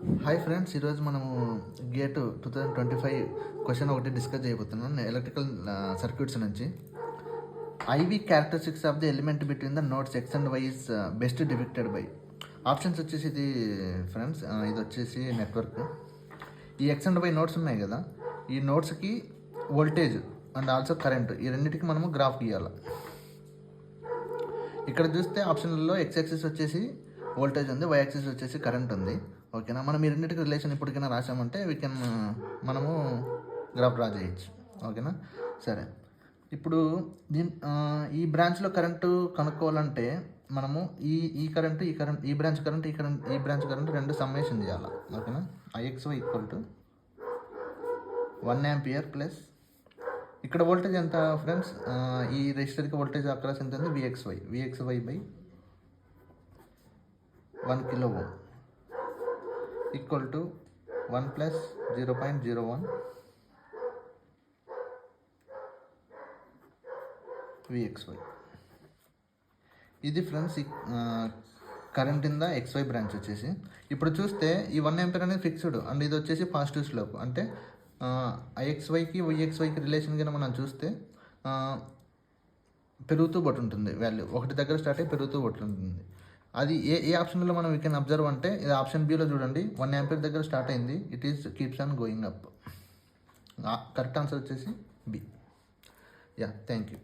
Hi friends, ఈరోజు మనము GATE 2025 question ఒకటి డిస్కస్ చేయబోతున్నాం ఎలక్ట్రికల్ సర్క్యూట్స్ నుంచి. IV characteristics of the element between the nodes X and Y is best depicted by. Options వచ్చేసి ఇది friends, ఇది వచ్చేసి నెట్వర్క్. ఈ ఎక్స్ అండ్ వై నోట్స్ ఉన్నాయి కదా, ఈ నోట్స్కి వోల్టేజ్ అండ్ ఆల్సో కరెంట్, ఈ రెండింటికి మనము గ్రాఫ్ గీయాలి. ఇక్కడ చూస్తే ఆప్షన్లలో ఎక్స్ యాక్సిస్ వచ్చేసి వోల్టేజ్ ఉంది, వై యాక్సిస్ వచ్చేసి కరెంట్ ఉంది. ఓకేనా, మనం ఈ రెండింటికి రిలేషన్ ఇప్పటికైనా రాసామంటే మనము గ్రాఫ్ డ్రా చేయొచ్చు. ఓకేనా, సరే. ఇప్పుడు ఈ బ్రాంచ్లో కరెంటు కనుక్కోవాలంటే మనము ఈ కరెంటు ఈ బ్రాంచ్ కరెంట్ ఈ బ్రాంచ్ కరెంట్ రెండు సమ్మేషన్ చేయాలి. ఓకేనా, IXY equal to 1 ampere plus ఇక్కడ వోల్టేజ్ ఎంత ఫ్రెండ్స్, ఈ రెసిస్టర్కి వోల్టేజ్ అక్రాస్ ఎంత ఉంది, VXY by 1 kilo ohm equal to 1 plus 0.01 VXY. ఇది friends current in the XY branch వచ్చేసి. ఇప్పుడు చూస్తే ఈ 1 ఆంపియర్ అనేది ఫిక్స్డ్ అండ్ ఇది వచ్చేసి పాజిటివ్ స్లోప్. అంటే IXYకి VXYకి రిలేషన్ కింద మనం చూస్తే పెరుగుతూ బట్టి ఉంటుంది వాల్యూ. ఒకటి దగ్గర స్టార్ట్ అయ్యి పెరుగుతూ బట్టి ఉంటుంది. అది ఏ ఆప్షన్లో మనం వీ కెన్ అబ్జర్వ్ అంటే, ఇది ఆప్షన్ బిలో చూడండి, 1 ఆంపియర్ దగ్గర స్టార్ట్ అయింది, it is keeps on going up. Correct answer వచ్చేసి బి. Yeah, thank you.